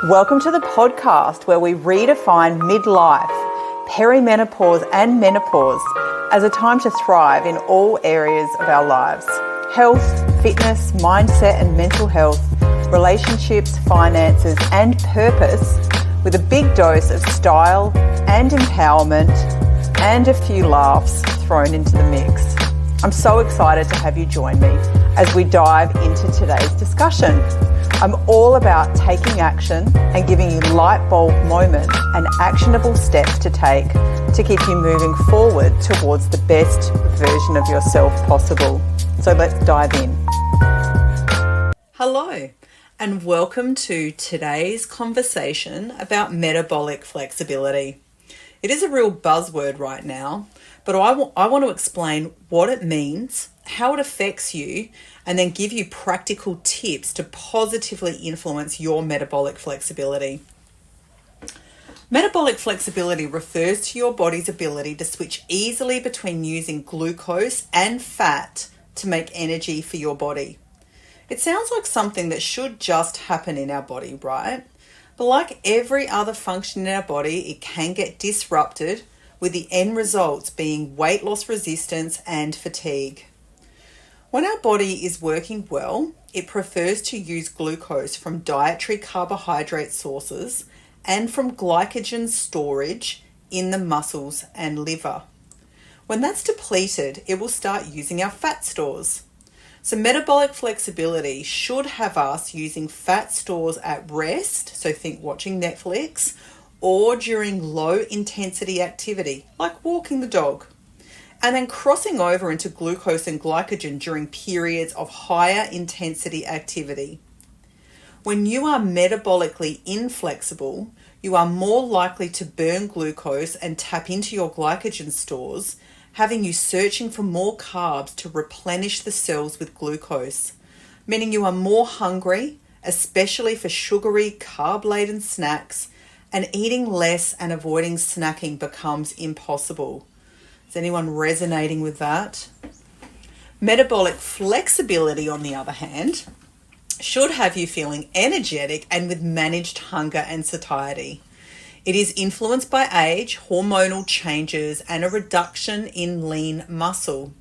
Welcome to the podcast where we redefine midlife, perimenopause and menopause as a time to thrive in all areas of our lives. Health, fitness, mindset and mental health, relationships, finances and purpose, with a big dose of style and empowerment and a few laughs thrown into the mix. I'm so excited to have you join me as we dive into today's discussion. I'm all about taking action and giving you light bulb moments and actionable steps to take to keep you moving forward towards the best version of yourself possible. So let's dive in. Hello, and welcome to today's conversation about metabolic flexibility. It is a real buzzword right now, but I want to explain what it means, how it affects you, and then give you practical tips to positively influence your metabolic flexibility. Metabolic flexibility refers to your body's ability to switch easily between using glucose and fat to make energy for your body. It sounds like something that should just happen in our body, right? But like every other function in our body, it can get disrupted, with the end results being weight loss resistance and fatigue. When our body is working well, it prefers to use glucose from dietary carbohydrate sources and from glycogen storage in the muscles and liver. When that's depleted, it will start using our fat stores. So metabolic flexibility should have us using fat stores at rest, so think watching Netflix, or during low intensity activity, like walking the dog, and then crossing over into glucose and glycogen during periods of higher intensity activity. When you are metabolically inflexible, you are more likely to burn glucose and tap into your glycogen stores, having you searching for more carbs to replenish the cells with glucose, meaning you are more hungry, especially for sugary, carb-laden snacks, and eating less and avoiding snacking becomes impossible. Is anyone resonating with that? Metabolic flexibility, on the other hand, should have you feeling energetic and with managed hunger and satiety. It is influenced by age, hormonal changes, and a reduction in lean muscle.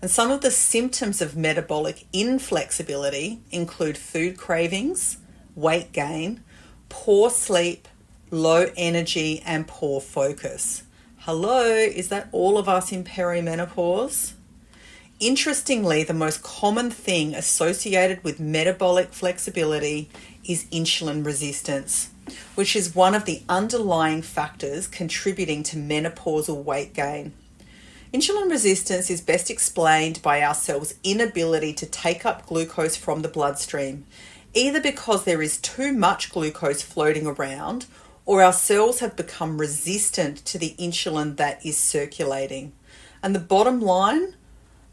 And some of the symptoms of metabolic inflexibility include food cravings, weight gain, poor sleep, low energy, and poor focus. Hello, is that all of us in perimenopause? Interestingly, the most common thing associated with metabolic flexibility is insulin resistance, which is one of the underlying factors contributing to menopausal weight gain. Insulin resistance is best explained by our cells' inability to take up glucose from the bloodstream, either because there is too much glucose floating around or our cells have become resistant to the insulin that is circulating. And the bottom line,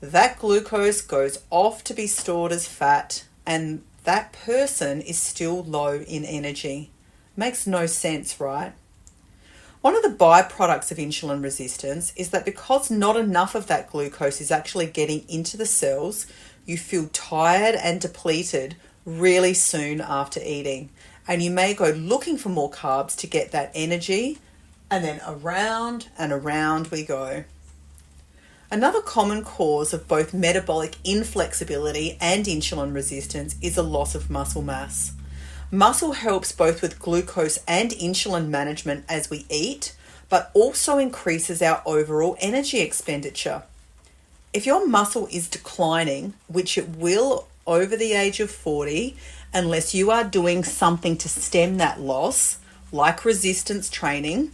that glucose goes off to be stored as fat, and that person is still low in energy. Makes no sense, right? One of the byproducts of insulin resistance is that because not enough of that glucose is actually getting into the cells, you feel tired and depleted really soon after eating. And you may go looking for more carbs to get that energy, and then around and around we go. Another common cause of both metabolic inflexibility and insulin resistance is a loss of muscle mass. Muscle helps both with glucose and insulin management as we eat, but also increases our overall energy expenditure. If your muscle is declining, which it will over the age of 40, unless you are doing something to stem that loss, like resistance training,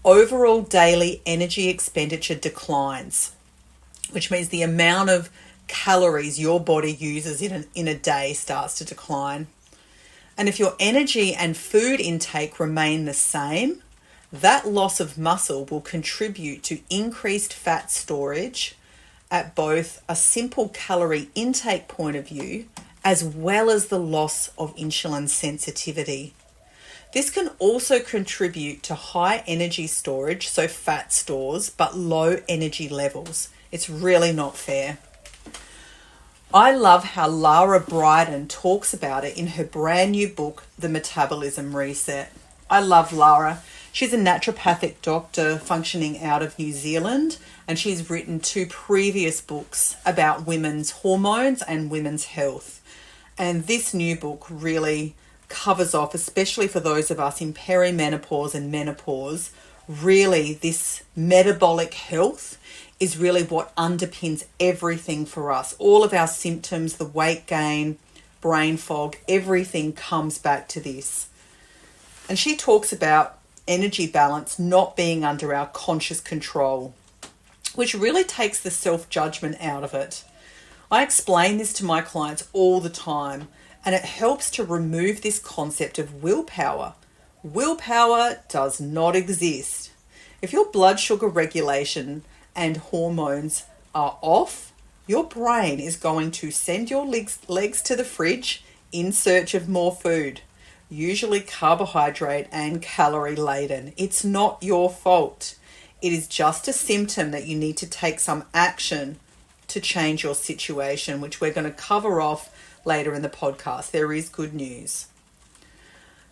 overall daily energy expenditure declines, which means the amount of calories your body uses in a day starts to decline. And if your energy and food intake remain the same, that loss of muscle will contribute to increased fat storage at both a simple calorie intake point of view, as well as the loss of insulin sensitivity. This can also contribute to high energy storage, so fat stores, but low energy levels. It's really not fair. I love how Lara Brydon talks about it in her brand new book, The Metabolism Reset. I love Lara. She's a naturopathic doctor functioning out of New Zealand, and she's written 2 previous books about women's hormones and women's health. And this new book really covers off, especially for those of us in perimenopause and menopause, really this metabolic health is really what underpins everything for us. All of our symptoms, the weight gain, brain fog, everything comes back to this. And she talks about energy balance not being under our conscious control, which really takes the self-judgment out of it. I explain this to my clients all the time, and it helps to remove this concept of willpower. Willpower does not exist. If your blood sugar regulation and hormones are off, your brain is going to send your legs to the fridge in search of more food, usually carbohydrate and calorie laden. It's not your fault. It is just a symptom that you need to take some action to change your situation, which we're going to cover off later in the podcast. There is good news.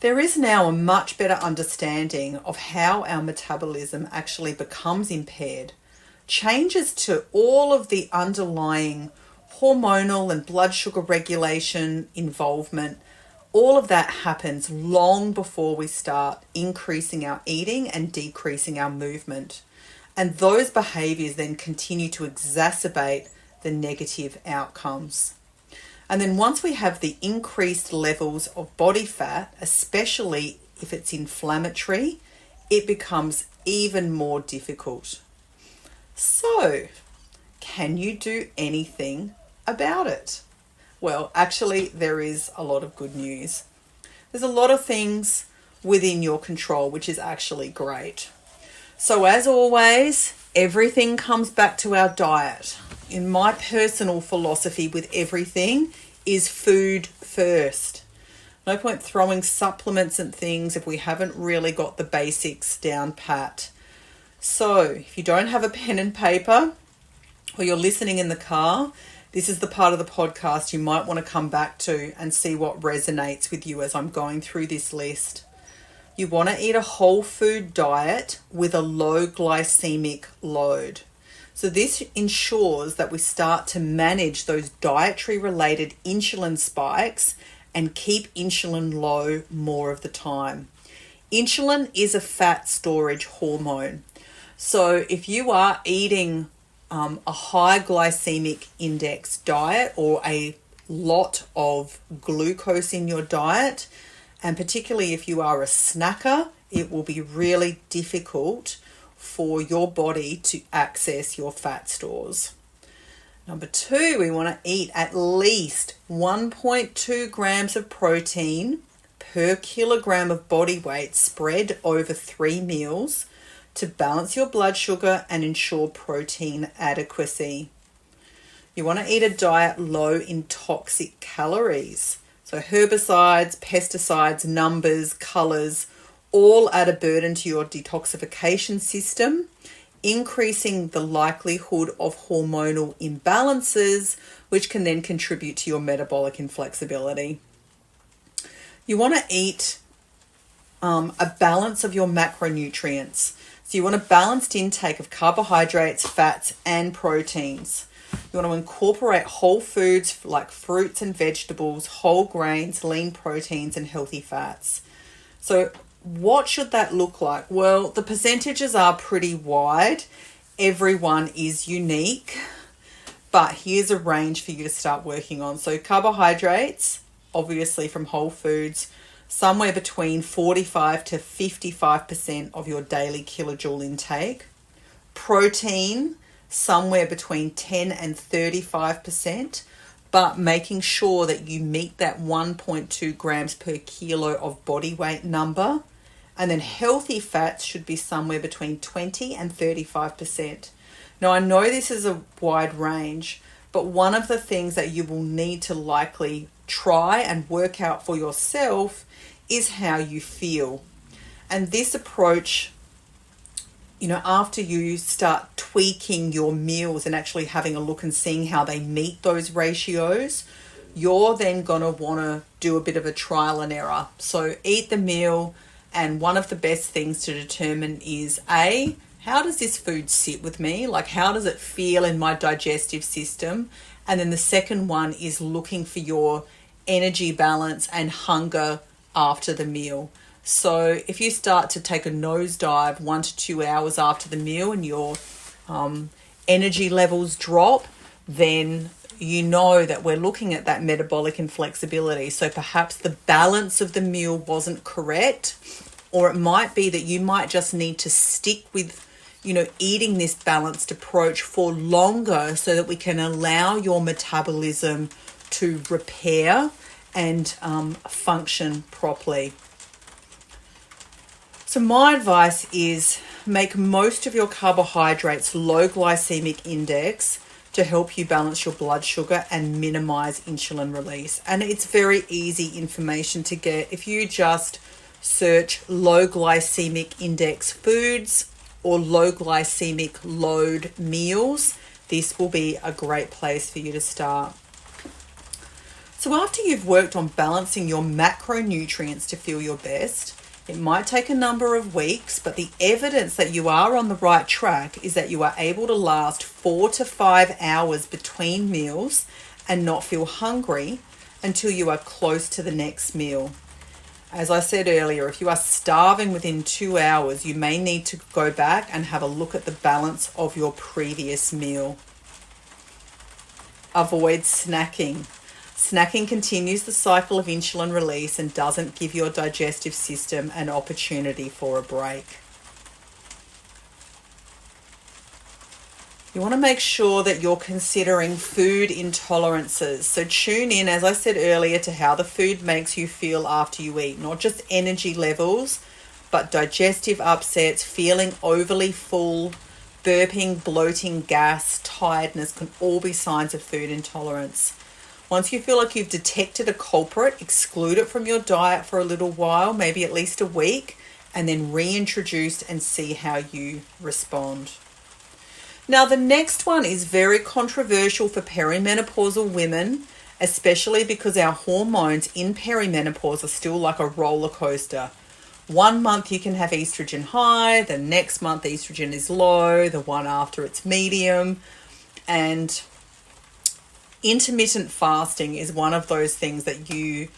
There is now a much better understanding of how our metabolism actually becomes impaired. Changes to all of the underlying hormonal and blood sugar regulation involvement, all of that happens long before we start increasing our eating and decreasing our movement. And those behaviors then continue to exacerbate the negative outcomes. And then once we have the increased levels of body fat, especially if it's inflammatory, it becomes even more difficult. So, can you do anything about it? Well, actually, there is a lot of good news. There's a lot of things within your control, which is actually great. So as always, everything comes back to our diet. In my personal philosophy with everything is food first. No point throwing supplements and things if we haven't really got the basics down pat. So if you don't have a pen and paper or you're listening in the car, this is the part of the podcast you might want to come back to and see what resonates with you as I'm going through this list. You want to eat a whole food diet with a low glycemic load. So this ensures that we start to manage those dietary related insulin spikes and keep insulin low more of the time. Insulin is a fat storage hormone. So if you are eating a high glycemic index diet or a lot of glucose in your diet, and particularly if you are a snacker, it will be really difficult for your body to access your fat stores. Number 2, we want to eat at least 1.2 grams of protein per kilogram of body weight spread over 3 meals to balance your blood sugar and ensure protein adequacy. You want to eat a diet low in toxic calories. So herbicides, pesticides, numbers, colors, all add a burden to your detoxification system, increasing the likelihood of hormonal imbalances, which can then contribute to your metabolic inflexibility. You want to eat a balance of your macronutrients. So you want a balanced intake of carbohydrates, fats, and proteins. You want to incorporate whole foods like fruits and vegetables, whole grains, lean proteins, and healthy fats. So what should that look like? Well, the percentages are pretty wide. Everyone is unique, but here's a range for you to start working on. So carbohydrates, obviously from whole foods, somewhere between 45 to 55% of your daily kilojoule intake. Protein, somewhere between 10 and 35%, but making sure that you meet that 1.2 grams per kilo of body weight number. And then healthy fats should be somewhere between 20 and 35%. Now, I know this is a wide range, but one of the things that you will need to likely try and work out for yourself is how you feel. And this approach after you start tweaking your meals and actually having a look and seeing how they meet those ratios, you're then going to want to do a bit of a trial and error. So eat the meal, and one of the best things to determine is A, how does this food sit with me? Like, how does it feel in my digestive system? And then the second one is looking for your energy balance and hunger after the meal. So if you start to take a nosedive 1 to 2 hours after the meal and your energy levels drop, then you know that we're looking at that metabolic inflexibility. So perhaps the balance of the meal wasn't correct, or it might be that you might just need to stick with, eating this balanced approach for longer so that we can allow your metabolism to repair and function properly. So my advice is make most of your carbohydrates low glycemic index to help you balance your blood sugar and minimize insulin release. And it's very easy information to get. If you just search low glycemic index foods or low glycemic load meals, this will be a great place for you to start. So after you've worked on balancing your macronutrients to feel your best, it might take a number of weeks, but the evidence that you are on the right track is that you are able to last 4 to 5 hours between meals and not feel hungry until you are close to the next meal. As I said earlier, if you are starving within 2 hours, you may need to go back and have a look at the balance of your previous meal. Avoid snacking. Snacking continues the cycle of insulin release and doesn't give your digestive system an opportunity for a break. You want to make sure that you're considering food intolerances. So tune in, as I said earlier, to how the food makes you feel after you eat. Not just energy levels, but digestive upsets, feeling overly full, burping, bloating, gas, tiredness can all be signs of food intolerance. Once you feel like you've detected a culprit, exclude it from your diet for a little while, maybe at least a week, and then reintroduce and see how you respond. Now, the next one is very controversial for perimenopausal women, especially because our hormones in perimenopause are still like a roller coaster. 1 month you can have estrogen high, the next month estrogen is low, the one after it's medium, and intermittent fasting is one of those things that you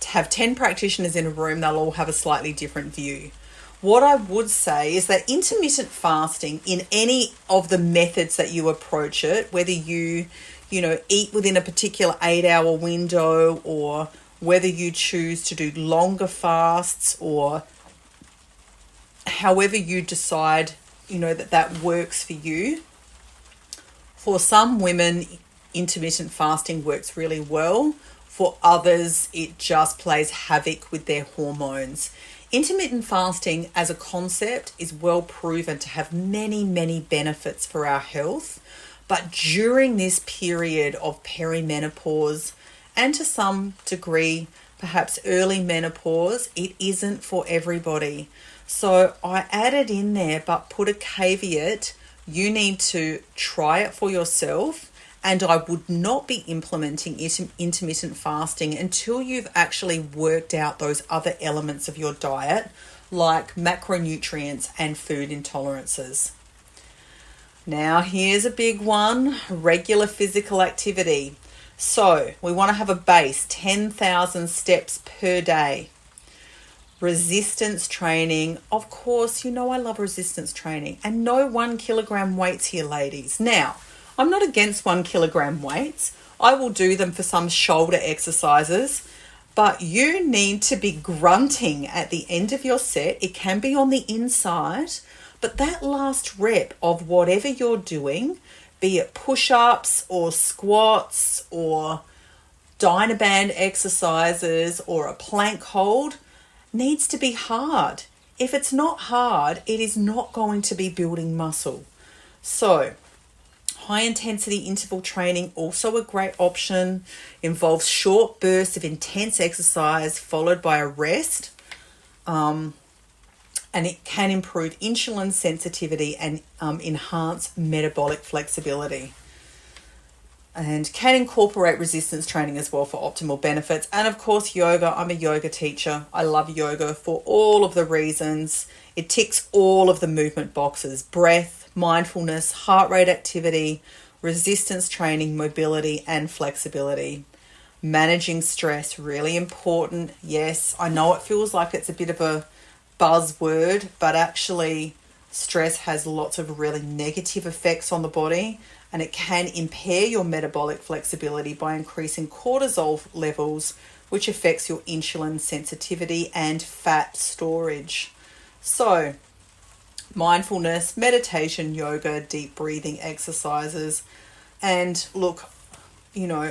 have 10 practitioners in a room, they'll all have a slightly different view. What I would say is that intermittent fasting, in any of the methods that you approach it, whether you eat within a particular 8-hour window, or whether you choose to do longer fasts, or however you decide, that works for you. For some women, intermittent fasting works really well. For others, it just plays havoc with their hormones. Intermittent fasting as a concept is well proven to have many, many benefits for our health. But during this period of perimenopause, and to some degree, perhaps early menopause, it isn't for everybody. So I added in there, but put a caveat. You need to try it for yourself. And I would not be implementing intermittent fasting until you've actually worked out those other elements of your diet, like macronutrients and food intolerances. Now, here's a big one, regular physical activity. So we want to have a base, 10,000 steps per day. Resistance training. Of course, I love resistance training. And no 1 kilogram weights here, ladies. Now, I'm not against 1 kilogram weights. I will do them for some shoulder exercises, but you need to be grunting at the end of your set. It can be on the inside, but that last rep of whatever you're doing, be it push-ups or squats or Dynaband exercises or a plank hold, needs to be hard. If it's not hard, it is not going to be building muscle. So, high intensity interval training, also a great option, involves short bursts of intense exercise followed by a rest. And and it can improve insulin sensitivity and enhance metabolic flexibility. And can incorporate resistance training as well for optimal benefits. And of course, yoga. I'm a yoga teacher. I love yoga for all of the reasons. It ticks all of the movement boxes: breath, mindfulness, heart rate activity, resistance training, mobility, and flexibility. Managing stress, really important. Yes, I know it feels like it's a bit of a buzzword, but actually stress has lots of really negative effects on the body, and it can impair your metabolic flexibility by increasing cortisol levels, which affects your insulin sensitivity and fat storage. So, mindfulness, meditation, yoga, deep breathing exercises. And look,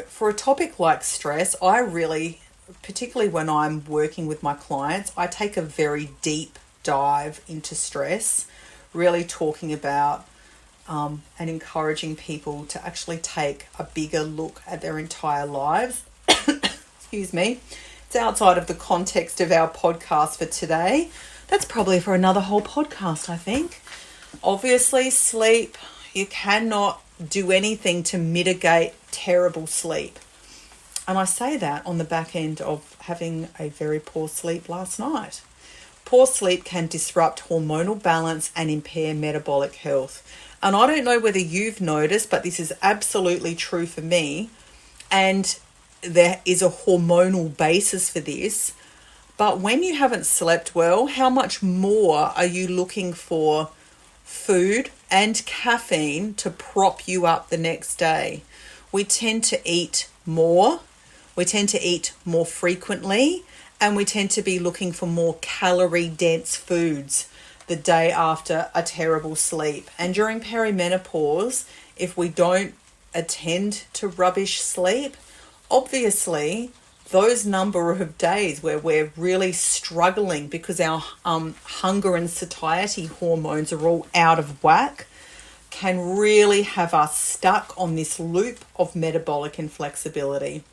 for a topic like stress, I really, particularly when I'm working with my clients, I take a very deep dive into stress, really talking about and encouraging people to actually take a bigger look at their entire lives. Excuse me. It's outside of the context of our podcast for today. That's probably for another whole podcast, I think. Obviously, sleep. You cannot do anything to mitigate terrible sleep. And I say that on the back end of having a very poor sleep last night. Poor sleep can disrupt hormonal balance and impair metabolic health. And I don't know whether you've noticed, but this is absolutely true for me. And there is a hormonal basis for this. But when you haven't slept well, how much more are you looking for food and caffeine to prop you up the next day? We tend to eat more. We tend to eat more frequently. And we tend to be looking for more calorie-dense foods the day after a terrible sleep. And during perimenopause, if we don't attend to rubbish sleep, obviously those number of days where we're really struggling because our hunger and satiety hormones are all out of whack can really have us stuck on this loop of metabolic inflexibility.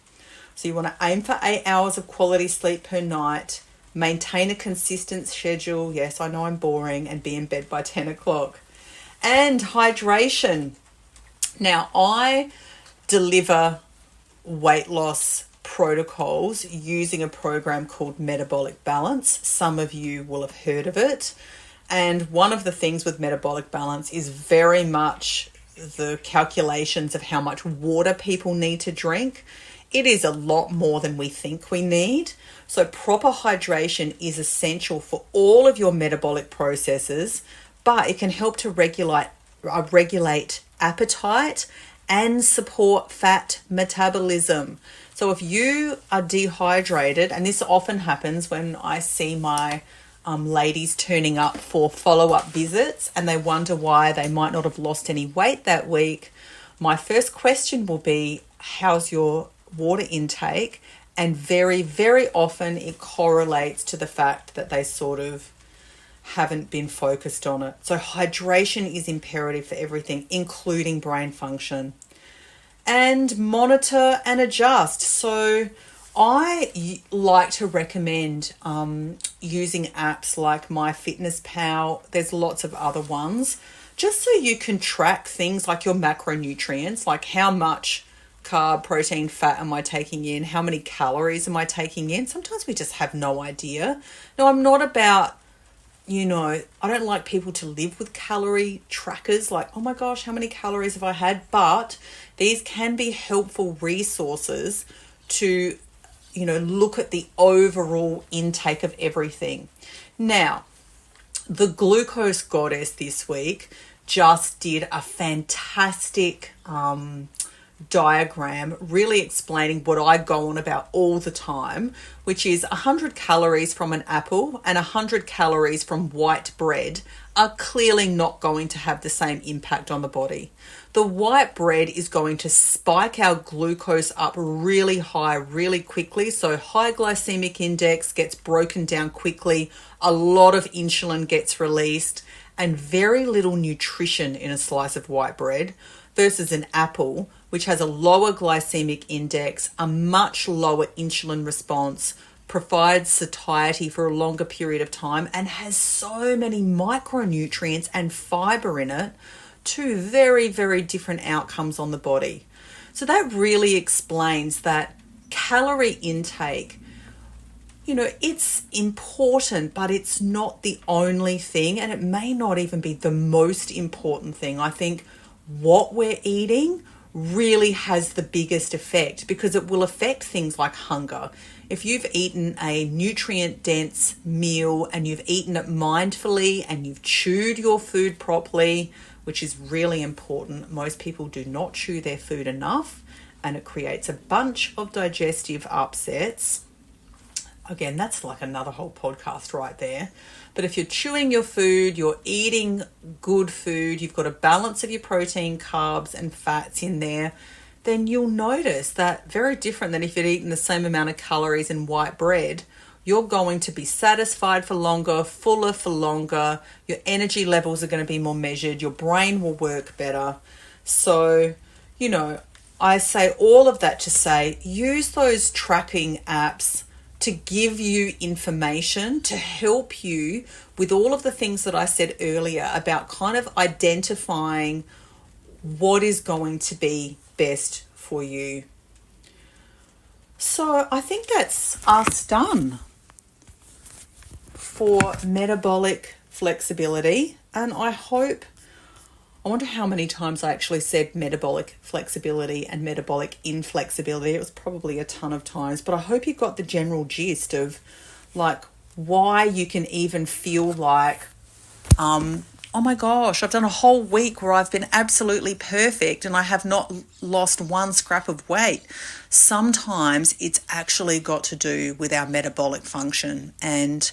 So you want to aim for 8 hours of quality sleep per night, maintain a consistent schedule. Yes, I know I'm boring, and be in bed by 10 o'clock. And hydration. Now, I deliver weight loss protocols using a program called Metabolic Balance. Some of you will have heard of it. And one of the things with Metabolic Balance is very much the calculations of how much water people need to drink. It is a lot more than we think we need. So proper hydration is essential for all of your metabolic processes, but it can help to regulate appetite and support fat metabolism. So if you are dehydrated, and this often happens when I see my ladies turning up for follow-up visits and they wonder why they might not have lost any weight that week, my first question will be, how's your water intake? And very, very often it correlates to the fact that they sort of haven't been focused on it. So hydration is imperative for everything, including brain function. And monitor and adjust. So I like to recommend using apps like MyFitnessPal. There's lots of other ones, just so you can track things like your macronutrients, like how much carb, protein, fat am I taking in? How many calories am I taking in? Sometimes we just have no idea. Now, I'm not about, I don't like people to live with calorie trackers, like, oh my gosh, how many calories have I had? But these can be helpful resources to, look at the overall intake of everything. Now, the glucose goddess this week just did a fantastic diagram really explaining what I go on about all the time, which is 100 calories from an apple and 100 calories from white bread are clearly not going to have the same impact on the body. The white bread is going to spike our glucose up really high, really quickly. So high glycemic index gets broken down quickly. A lot of insulin gets released and very little nutrition in a slice of white bread versus an apple, which has a lower glycemic index, a much lower insulin response, provides satiety for a longer period of time, and has so many micronutrients and fiber in it. Two very, very different outcomes on the body. So that really explains that calorie intake, it's important, but it's not the only thing, and it may not even be the most important thing. I think what we're eating really has the biggest effect, because it will affect things like hunger. If you've eaten a nutrient-dense meal and you've eaten it mindfully and you've chewed your food properly, which is really important. Most people do not chew their food enough, and it creates a bunch of digestive upsets. Again, that's like another whole podcast right there. But if you're chewing your food, you're eating good food, you've got a balance of your protein, carbs, and fats in there, then you'll notice that very different than if you'd eaten the same amount of calories in white bread. You're going to be satisfied for longer, fuller for longer. Your energy levels are going to be more measured. Your brain will work better. So, I say all of that to say, use those tracking apps to give you information, to help you with all of the things that I said earlier about kind of identifying what is going to be best for you. So I think that's us done for metabolic flexibility. And I wonder how many times I actually said metabolic flexibility and metabolic inflexibility. It was probably a ton of times, but I hope you got the general gist of like why you can even feel like, oh my gosh, I've done a whole week where I've been absolutely perfect and I have not lost one scrap of weight. Sometimes it's actually got to do with our metabolic function, and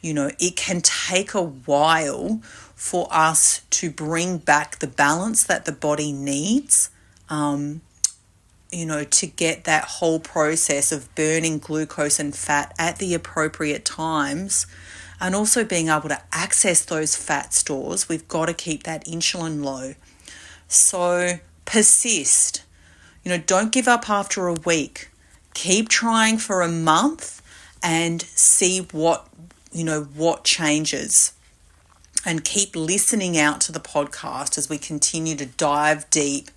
it can take a while for us to bring back the balance that the body needs, to get that whole process of burning glucose and fat at the appropriate times, and also being able to access those fat stores. We've got to keep that insulin low. So persist. Don't give up after a week. Keep trying for a month and see what changes. And keep listening out to the podcast as we continue to dive deep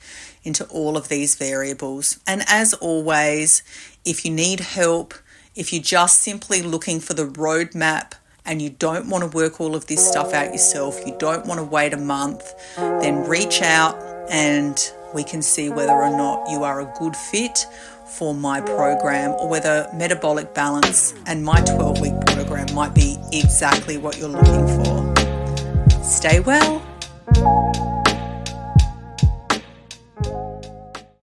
into all of these variables. And as always, if you need help, if you're just simply looking for the roadmap and you don't want to work all of this stuff out yourself, you don't want to wait a month, then reach out and we can see whether or not you are a good fit for my program, or whether metabolic balance and my 12-week program might be exactly what you're looking for. Stay well.